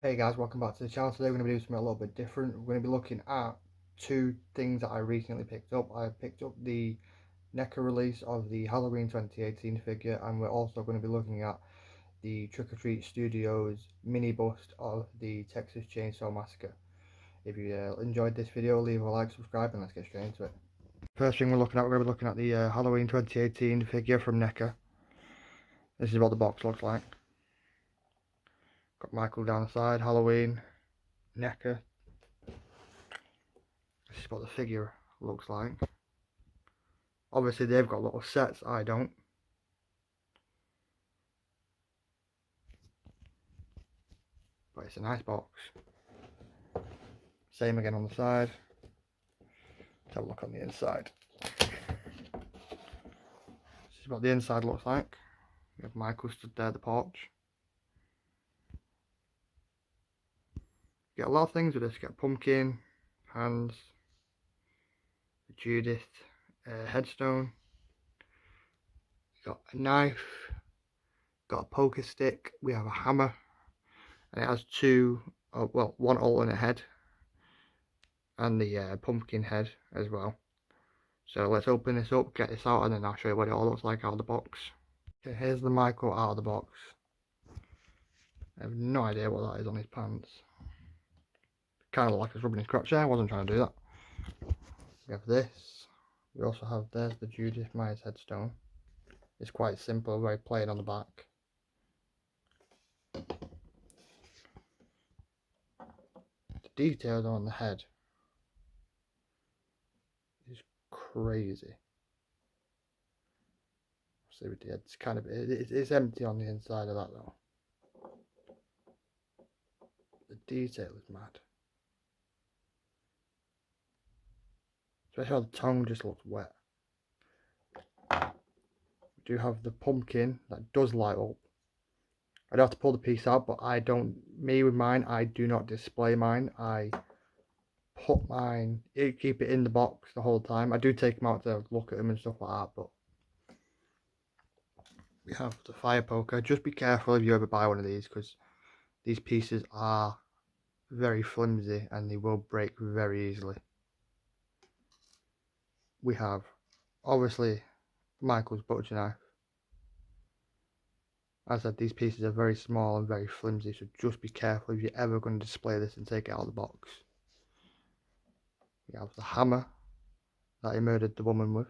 Hey guys, welcome back to the channel. Today we're going to be doing something a little bit different. We're going to be looking at two things that I recently picked up. I picked up the NECA release of the Halloween 2018 figure, and we're also going to be looking at the Trick or Treat Studios mini bust of the Texas Chainsaw Massacre. If you enjoyed this video, leave a like, subscribe, and let's get straight into it. First thing we're going to be looking at the Halloween 2018 figure from NECA. This is what the box looks like. Got Michael down the side, Halloween, NECA. This is what the figure looks like. Obviously they've got little sets, I don't. But it's a nice box. Same again on the side. Let's have a look on the inside. This is what the inside looks like. We have Michael stood there at the porch. You get a lot of things with this. You get pumpkin, hands, the Judith headstone. You got a knife, got a poker stick. We have a hammer, and it has two, well, one alternate head, and the pumpkin head as well. So let's open this up, get this out, and then I'll show you what it all looks like out of the box. Okay, here's the Michael out of the box. I have no idea what that is on his pants. Kind of like it's rubbing his crotch there. I wasn't trying to do that. We have this. We also have, there's the Judith Myers headstone. It's quite simple, very plain on the back. The details on the head is crazy. See, it's kind of, it's empty on the inside of that though. The detail is mad. Especially how the tongue just looks wet. We do have the pumpkin that does light up. I'd have to pull the piece out, but I don't, me with mine, I do not display mine. I put mine, keep it in the box the whole time. I do take them out to look at them and stuff like that, but we have the fire poker. Just be careful if you ever buy one of these, because these pieces are very flimsy and they will break very easily. We have, obviously, Michael's butcher knife. As I said, these pieces are very small and very flimsy, so just be careful if you're ever going to display this and take it out of the box. We have the hammer that he murdered the woman with.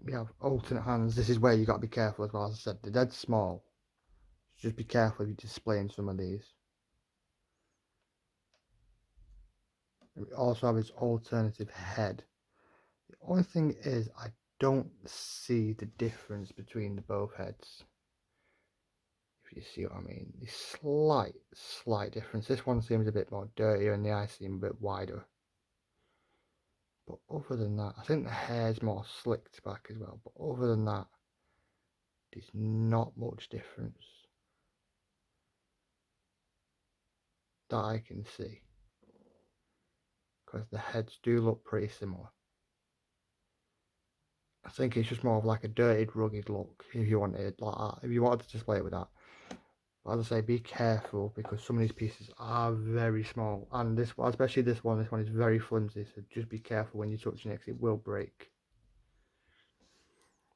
We have alternate hands. This is where you got to be careful as well. As I said, they're dead small. So just be careful if you're displaying some of these. And we also have his alternative head. The only thing is, I don't see the difference between the both heads. If you see what I mean. The slight difference. This one seems a bit more dirtier and the eyes seem a bit wider. But other than that, I think the hair's more slicked back as well. But other than that, there's not much difference that I can see. Because the heads do look pretty similar. I think it's just more of like a dirtied, rugged look if you wanted it like that. If you wanted to display it with that. But as I say, be careful because some of these pieces are very small. And this one, especially this one is very flimsy. So just be careful when you're touching it because it will break.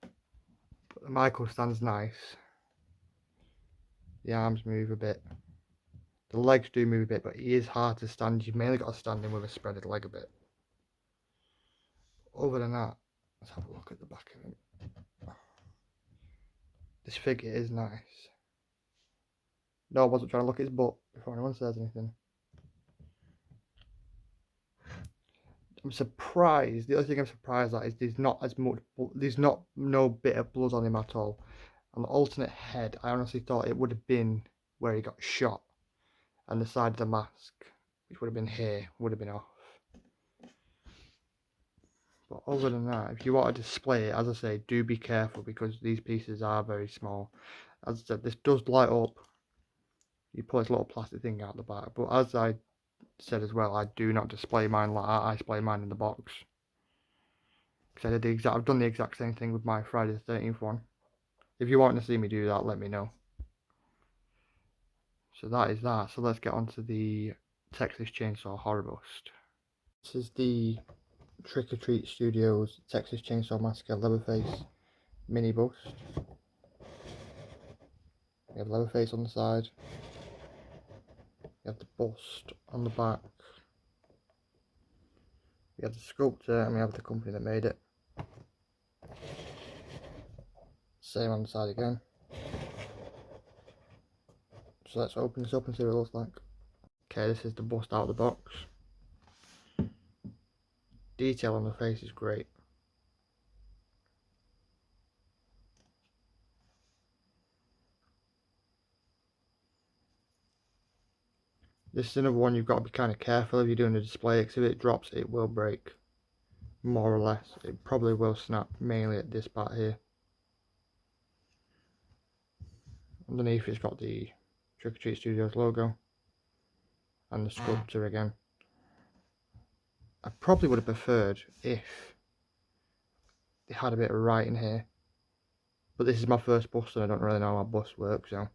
But the Michael stands nice. The arms move a bit. The legs do move a bit, but he is hard to stand. You've mainly got to stand him with a spreaded leg a bit. Other than that, let's have a look at the back of him. This figure is nice. No, I wasn't trying to look at his butt before anyone says anything. I'm surprised. The other thing I'm surprised at is there's not as much. There's not no bit of blood on him at all. On the alternate head, I honestly thought it would have been where he got shot, and the side of the mask, which would have been here, would have been off. But other than that, if you want to display it, as I say, do be careful because these pieces are very small. As I said, this does light up. You pull this little plastic thing out the back, but as I said as well, I do not display mine like that. I display mine in the box. Because I've done the exact same thing with my Friday the 13th one. If you want to see me do that, let me know. So that is that. So let's get on to the Texas Chainsaw Horror Bust. This is the Trick or Treat Studios Texas Chainsaw Massacre Leatherface mini bust. We have Leatherface on the side. We have the bust on the back. We have the sculptor and we have the company that made it. Same on the side again. So let's open this up and see what it looks like. Okay, this is the bust out of the box. Detail on the face is great. This is another one you've got to be kind of careful if you're doing a display, because if it drops it will break. More or less. It probably will snap, mainly at this part here. Underneath it's got the Trick or Treat Studios logo. And the sculptor again. I probably would have preferred if they had a bit of writing here. But this is my first bust and I don't really know how bust works, so.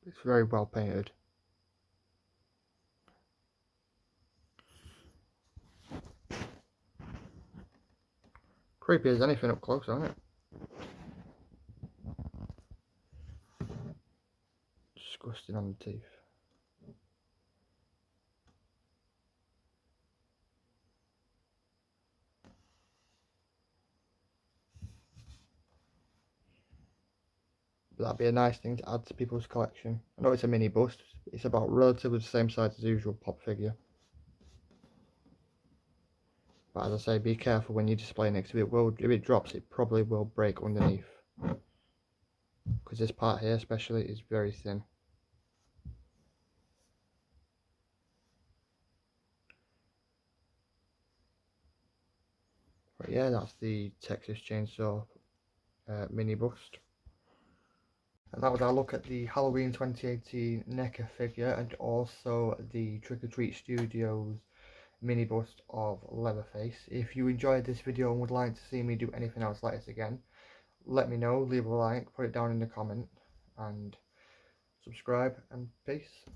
It's very well painted. Creepy as anything up close, isn't it? Disgusting on the teeth. But that'd be a nice thing to add to people's collection. I know it's a mini bust. It's about relatively the same size as the usual pop figure. But as I say, be careful when you display next to it. If it drops, it probably will break underneath. Because this part here especially is very thin. But yeah, that's the Texas Chainsaw mini bust. And that was our look at the Halloween 2018 NECA figure and also the Trick or Treat Studios mini bust of Leatherface. If you enjoyed this video and would like to see me do anything else like this again, let me know, leave a like, put it down in the comment, and subscribe, and peace.